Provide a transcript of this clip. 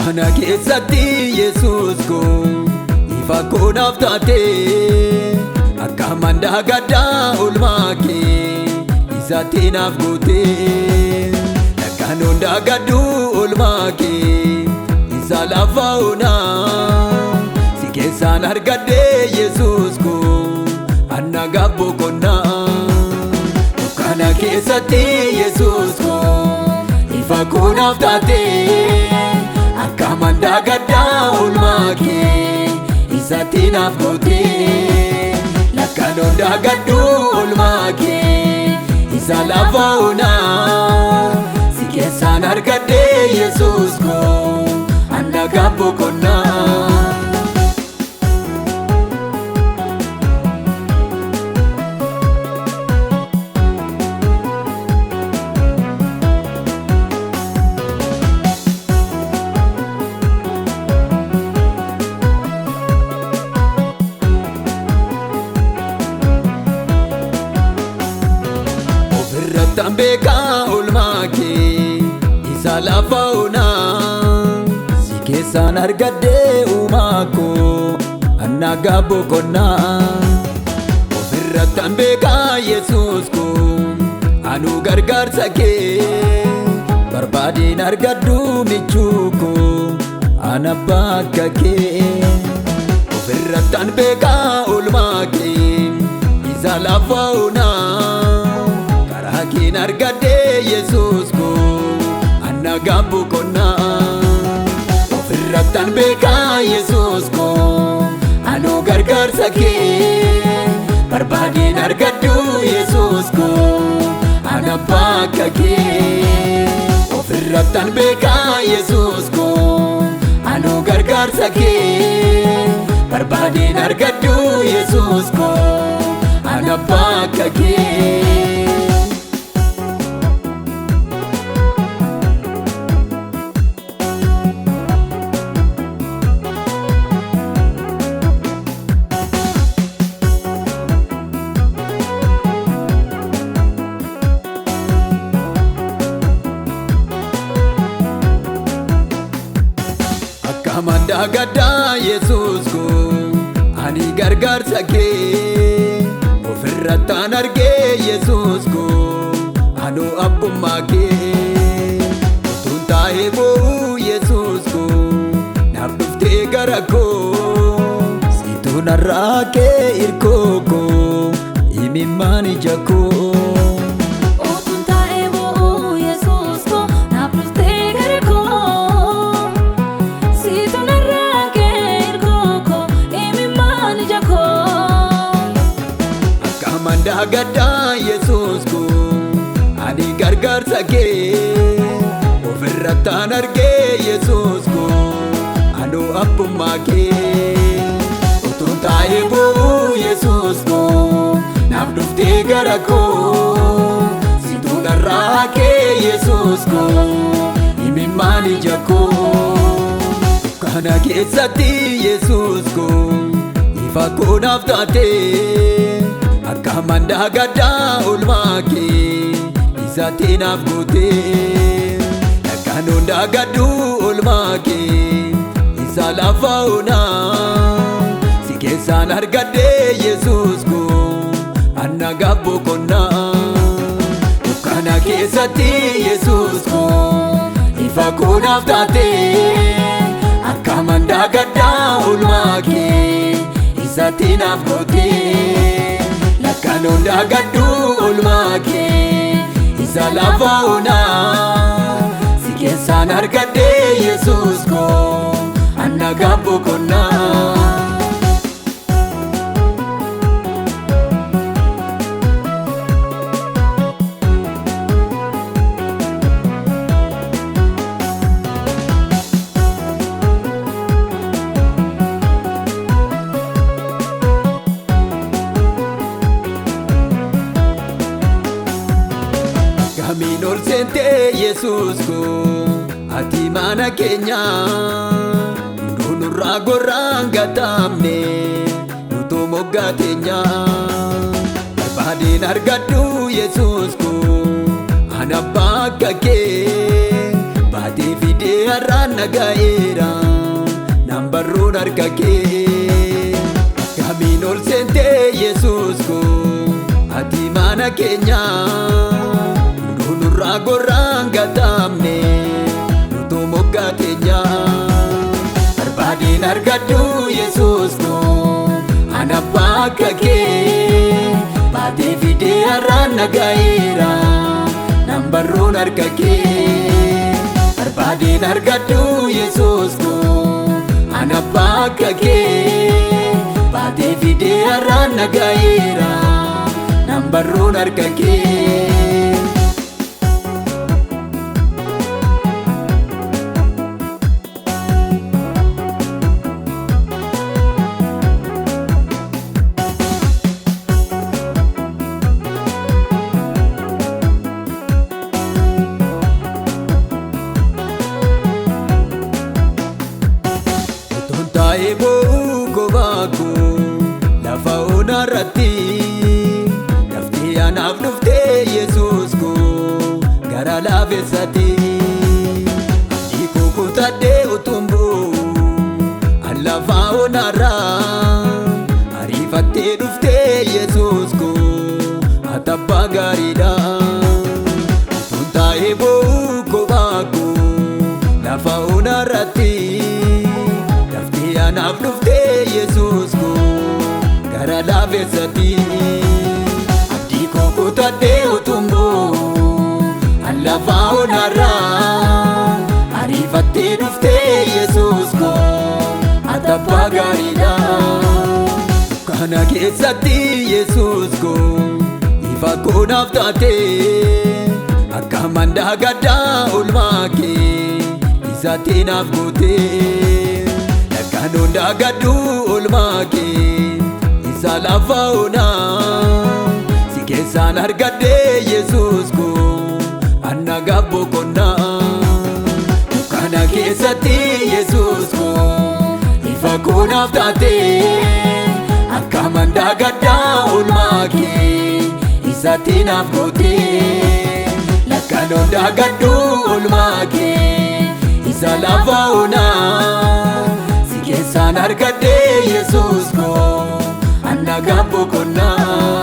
Kana keessatti Yesuus ko ifa koonaaf taate akka mandaa gaddaa oolmaa kee isatti naaf goote lakkaan hundaa gadduu oolmaa kee isa lafa onaa si keessaan argadhee Yesuus ko anna gabboo konnaa. Kana keessatti Yesuus ko ifa koonaaf taate akka mandaa gaddaa oolmaa kee isatti naaf goote lakkaan hundaa gadduu oolmaa kee isa lafa onaa si keessaan argadhee Yesuus ko anna gabboo konnaa. Tambeka oolmaa kee isa lafa onaa si keessaan argadhee uumaa koo anna gabboo konnaa. Ofirra tambeka Yesuus ko anu gargaarsa kee barbaadeen argadhu michuu koo ana bakka kee. Ofirra tambeka oolmaa kee isa lafa onaa Akin argadhee Yesuus ko anna gabboo konnaa. Ofirrattan beekaa Yesuus ko anu gargaarsa kee barbaadeen argadhu Yesuus ko ana bakka kee. Ofirrattan beekaa Yesuus ko anu gargaarsa kee barbaadeen argadhu Yesuus ko ana bakka kee. Mandaa gaddaa Yesuus ko ani gargaarsa kee ofirrattaan argee Yesuus ko anu abbummaa kee. Utuun taa'ee boo'u Yesuus ko naaf dhuftee gara koo situu narraa kee irkoo koo imimmaan ija koo. Mandaa gaddaa Yesuus ko ani gargaarsa kee ofirrattaan argee Yesuus ko anu abbummaa kee. Utuun taa'ee boo'u Yesuus ko naaf dhuftee gara koo situu narraa kee Yesuus ko imimmaan ija koo. Kana keessatti Yesuus ko ifa koonaaf taate akka mandaa gaddaa oolmaa kee isatti naaf goote lakkaan hundaa gadduu oolmaa kee isa lafa onaa si keessaan argadhee Yesuus ko anna gabboo konnaa. Kana keessatti Yesuus ko ifa koonaaf taate akka mandaa gaddaa oolmaa kee isatti naaf goote lakkaan hundaa gadduu oolmaa kee isa lafa onaa si keessaan argadhee Yesuus ko anna gabboo konnaa. Kamiin ol seentee Yesuus ko ati mana keenya hunduu nurraa gorraan gatamne nutu moggaa teenya. Barbaadeen argadhu Yesuus ko ana bakka kee baatee fidee har'aan naga'eera naan barruun harka kee. Akkamiin ol seentee Yesuus koo ati mana keenya hunduu nurraa gorraan gatamne nutu moggaa teenya. Barbaadeen argadhu Yesuus koo ana abbaa akka kee baatee fidee har'aan naga'eera naan barruun harka kee. Barbaadeen argadhu Yesuus koo ana abbaa akka kee baatee fidee har'aan naga'eera naan barruun harka kee. Taa'ee boo'uu gobaako lafa onarratti daftee anaaf dhuftee Yesuus koo gara laafessatti. Abdii koo kutadhee utuun bu'u lafa onarraa ariifattee dhuftee Yesuus koo ati abbaa gaariidha. Utuun taa'ee boo'uu gobaako lafa onarratti anaaf dhuftee Yesuus koo gara laafessatti. Abdii koo kutadhee utuun bu'u lafa onarraa ariifattee dhuftee Yesuus koo ati abbaa gaariidha. Kana keessatti Yesuus koo ifa koo naaf taatee akka mandaa gaddaa oolmaa kee isatti naaf gootee. Kan hundaa gaddu oolmaa kee isa lafa onaa si keessaan argadhee Yesuus koo anna gabboo qonnaa. Kana keessatti Yesuus koo ifa koo naaf taatee akka mandaa gaddaa oolmaa kee isatti naaf gootee. Kan hundaa gaddu oolmaa kee isa lafa onaa keessaan argadhee Yesuus koo anna gabboo qonnaa.